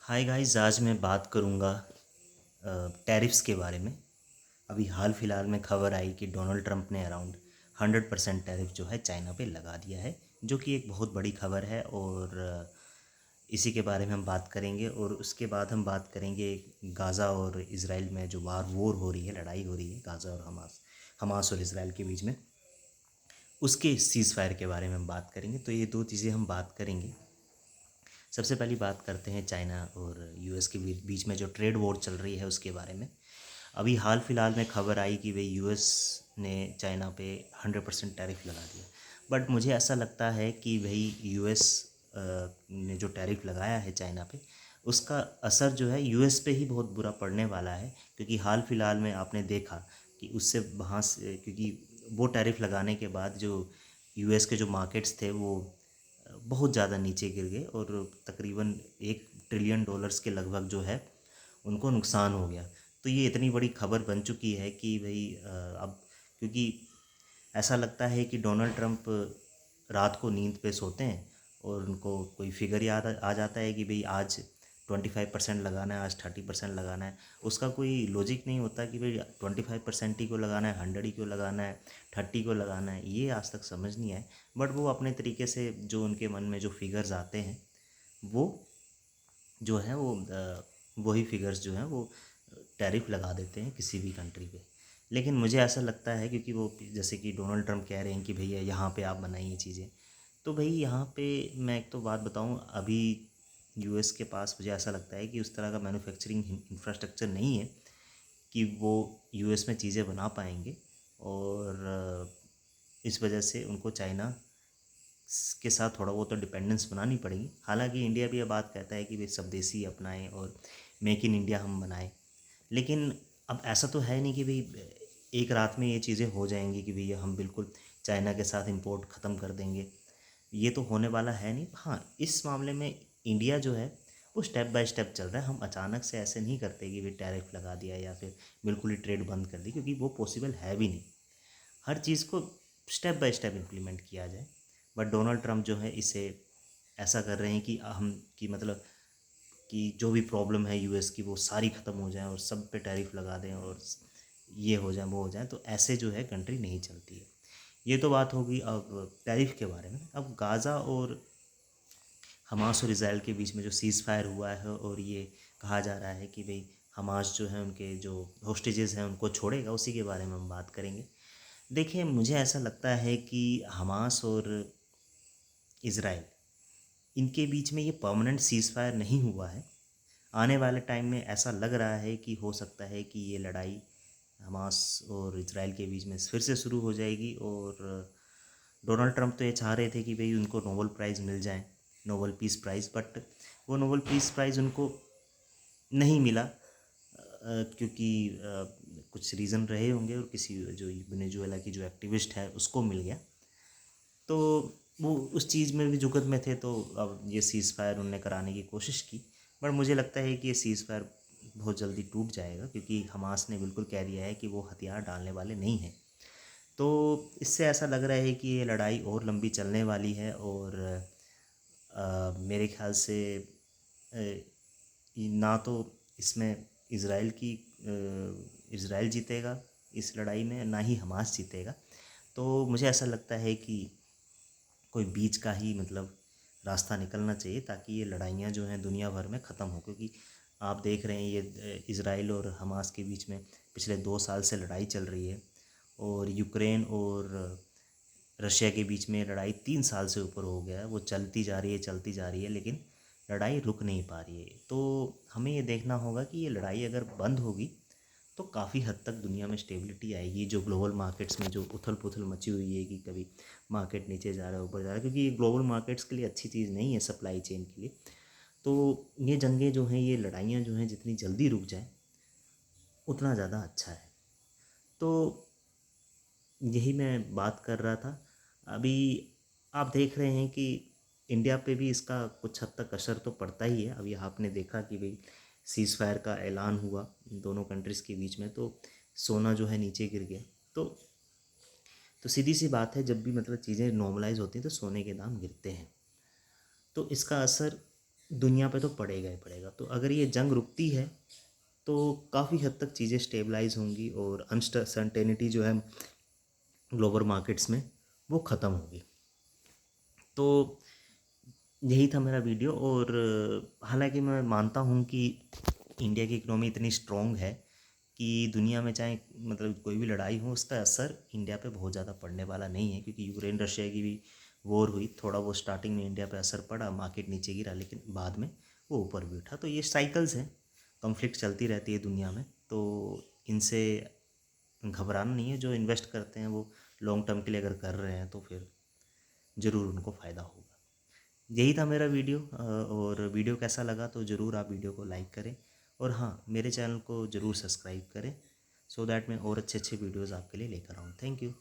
Hi guys, आज मैं बात करूँगा टैरिफ्स के बारे में। अभी हाल फिलहाल में खबर आई कि डोनाल्ड ट्रंप ने अराउंड 100% टैरिफ जो है चाइना पे लगा दिया है, जो कि एक बहुत बड़ी खबर है। और इसी के बारे में हम बात करेंगे। और उसके बाद हम बात करेंगे गाज़ा और इसराइल में जो वॉर हो रही है, लड़ाई हो रही है गाज़ा और हमास हमास और इसराइल के बीच में, उसके सीज़ फायर के बारे में हम बात करेंगे। तो ये दो चीज़ें हम बात करेंगे। सबसे पहली बात करते हैं चाइना और यूएस के बीच में जो ट्रेड वॉर चल रही है उसके बारे में। अभी हाल फिलहाल में खबर आई कि भाई यूएस ने चाइना पे 100% टैरिफ लगा दिया। बट मुझे ऐसा लगता है कि भाई यूएस ने जो टैरिफ लगाया है चाइना पे, उसका असर जो है यूएस पे ही बहुत बुरा पड़ने वाला है। क्योंकि हाल फिलहाल में आपने देखा कि उससे वहाँ से, क्योंकि वो टैरिफ लगाने के बाद जो यूएस के जो मार्केट्स थे वो बहुत ज़्यादा नीचे गिर गए और तकरीबन $1 ट्रिलियन के लगभग जो है उनको नुकसान हो गया। तो ये इतनी बड़ी खबर बन चुकी है कि भाई अब, क्योंकि ऐसा लगता है कि डोनाल्ड ट्रंप रात को नींद पे सोते हैं और उनको कोई फिगर याद आ जाता है कि भाई आज 25% लगाना है, आज 30% लगाना है। उसका कोई लॉजिक नहीं होता कि भाई 25% ही को लगाना है, 100 ही क्यों लगाना है, 30 को लगाना है। ये आज तक समझ नहीं आए। बट वो अपने तरीके से जो उनके मन में जो फिगर्स आते हैं वो जो है वो वही फिगर्स जो हैं वो टैरिफ लगा देते हैं किसी भी कंट्री पे। लेकिन मुझे ऐसा लगता है, क्योंकि वो जैसे कि डोनाल्ड ट्रंप कह रहे हैं कि भैया यहाँ पे आप बनाइए चीज़ें, तो भाई यहाँ पे मैं एक तो बात बताऊँ, अभी यूएस के पास मुझे ऐसा लगता है कि उस तरह का मैन्युफैक्चरिंग इंफ्रास्ट्रक्चर नहीं है कि वो यूएस में चीज़ें बना पाएंगे। और इस वजह से उनको चाइना के साथ थोड़ा बहुत तो डिपेंडेंस बनानी पड़ेगी। हालांकि इंडिया भी ये बात कहता है कि भाई सब देसी अपनाएं और मेक इन इंडिया हम बनाएं। लेकिन अब ऐसा तो है नहीं कि भाई एक रात में ये चीज़ें हो जाएंगी कि भैया हम बिल्कुल चाइना के साथ इंपोर्ट ख़त्म कर देंगे। ये तो होने वाला है नहीं। हाँ, इस मामले में इंडिया जो है वो स्टेप बाय स्टेप चल रहा है। हम अचानक से ऐसे नहीं करते कि भाई टैरिफ लगा दिया या फिर बिल्कुल ही ट्रेड बंद कर दी, क्योंकि वो पॉसिबल है भी नहीं। हर चीज़ को स्टेप बाय स्टेप इम्प्लीमेंट किया जाए। बट डोनाल्ड ट्रंप जो है इसे ऐसा कर रहे हैं कि हम कि मतलब कि जो भी प्रॉब्लम है यूएस की वो सारी ख़त्म हो जाए और सब पे टैरिफ लगा दें और ये हो जाए वो हो जाए। तो ऐसे जो है कंट्री नहीं चलती है। ये तो बात होगी अब टैरिफ के बारे में। अब गाज़ा और हमास और इसराइल के बीच में जो सीज़ फायर हुआ है और ये कहा जा रहा है कि भाई हमास जो है उनके जो होस्टेजेस हैं उनको छोड़ेगा, उसी के बारे में हम बात करेंगे। देखिए, मुझे ऐसा लगता है कि हमास और इसराइल, इनके बीच में ये परमानेंट सीज़ फायर नहीं हुआ है। आने वाले टाइम में ऐसा लग रहा है कि हो सकता है कि ये लड़ाई हमास और इसराइल के बीच में फिर से शुरू हो जाएगी। और डोनाल्ड ट्रंप तो ये चाह रहे थे कि भाई उनको नोबेल प्राइज़ मिल जाए, नोबेल पीस प्राइज़। बट वो नोबेल पीस प्राइज़ उनको नहीं मिला, क्योंकि कुछ रीज़न रहे होंगे और किसी जो वेनेजुएला की जो एक्टिविस्ट है उसको मिल गया। तो वो उस चीज़ में भी जुगत में थे, तो अब ये सीज़ फायर उनने कराने की कोशिश की। पर मुझे लगता है कि ये सीज़ फायर बहुत जल्दी टूट जाएगा, क्योंकि हमास ने बिल्कुल कह दिया है कि वो हथियार डालने वाले नहीं हैं। तो इससे ऐसा लग रहा है कि ये लड़ाई और लंबी चलने वाली है। और मेरे ख्याल से ना तो इसमें इसराइल जीतेगा इस लड़ाई में, ना ही हमास जीतेगा। तो मुझे ऐसा लगता है कि कोई बीच का ही मतलब रास्ता निकलना चाहिए, ताकि ये लड़ाइयाँ जो हैं दुनिया भर में ख़त्म हो। क्योंकि आप देख रहे हैं ये इसराइल और हमास के बीच में पिछले 2 साल से लड़ाई चल रही है। और यूक्रेन और रशिया के बीच में लड़ाई 3 साल से ऊपर हो गया है। वो चलती जा रही है, चलती जा रही है, लेकिन लड़ाई रुक नहीं पा रही है। तो हमें ये देखना होगा कि ये लड़ाई अगर बंद होगी तो काफ़ी हद तक दुनिया में स्टेबिलिटी आएगी। जो ग्लोबल मार्केट्स में जो उथल पुथल मची हुई है कि कभी मार्केट नीचे जा रहा है ऊपर जा रहा है, क्योंकि ये ग्लोबल मार्केट्स के लिए अच्छी चीज़ नहीं है, सप्लाई चेन के लिए। तो ये जंगें जो हैं, ये लड़ाइयाँ जो हैं, जितनी जल्दी रुक जाए उतना ज़्यादा अच्छा है। तो यही मैं बात कर रहा था। अभी आप देख रहे हैं कि इंडिया पे भी इसका कुछ हद तक असर तो पड़ता ही है। अभी आपने देखा कि भाई सीज़ फायर का ऐलान हुआ दोनों कंट्रीज़ के बीच में, तो सोना जो है नीचे गिर गया। तो सीधी सी बात है, जब भी मतलब चीज़ें नॉर्मलाइज होती हैं तो सोने के दाम गिरते हैं। तो इसका असर दुनिया पे तो पड़ेगा ही पड़ेगा। तो अगर ये जंग रुकती है तो काफ़ी हद तक चीज़ें स्टेबलाइज होंगी और अनसर्टेनिटी जो है ग्लोबल मार्केट्स में वो ख़त्म होगी। तो यही था मेरा वीडियो। और हालांकि मैं मानता हूँ कि इंडिया की इकोनॉमी इतनी स्ट्रॉन्ग है कि दुनिया में चाहे मतलब कोई भी लड़ाई हो उसका असर इंडिया पे बहुत ज़्यादा पड़ने वाला नहीं है, क्योंकि यूक्रेन रशिया की भी वॉर हुई, थोड़ा वो स्टार्टिंग में इंडिया पे असर पड़ा, मार्केट नीचे गिरा, लेकिन बाद में वो ऊपर भी उठा। तो ये साइकिल्स हैं, कॉन्फ्लिक्ट चलती रहती है दुनिया में, तो इनसे घबराना नहीं है। जो इन्वेस्ट करते हैं वो लॉन्ग टर्म के लिए अगर कर रहे हैं तो फिर ज़रूर उनको फ़ायदा होगा। यही था मेरा वीडियो। और वीडियो कैसा लगा तो ज़रूर आप वीडियो को लाइक करें, और हाँ, मेरे चैनल को ज़रूर सब्सक्राइब करें, सो दैट मैं और अच्छे अच्छे वीडियोज़ आपके लिए लेकर आऊँ। Thank you.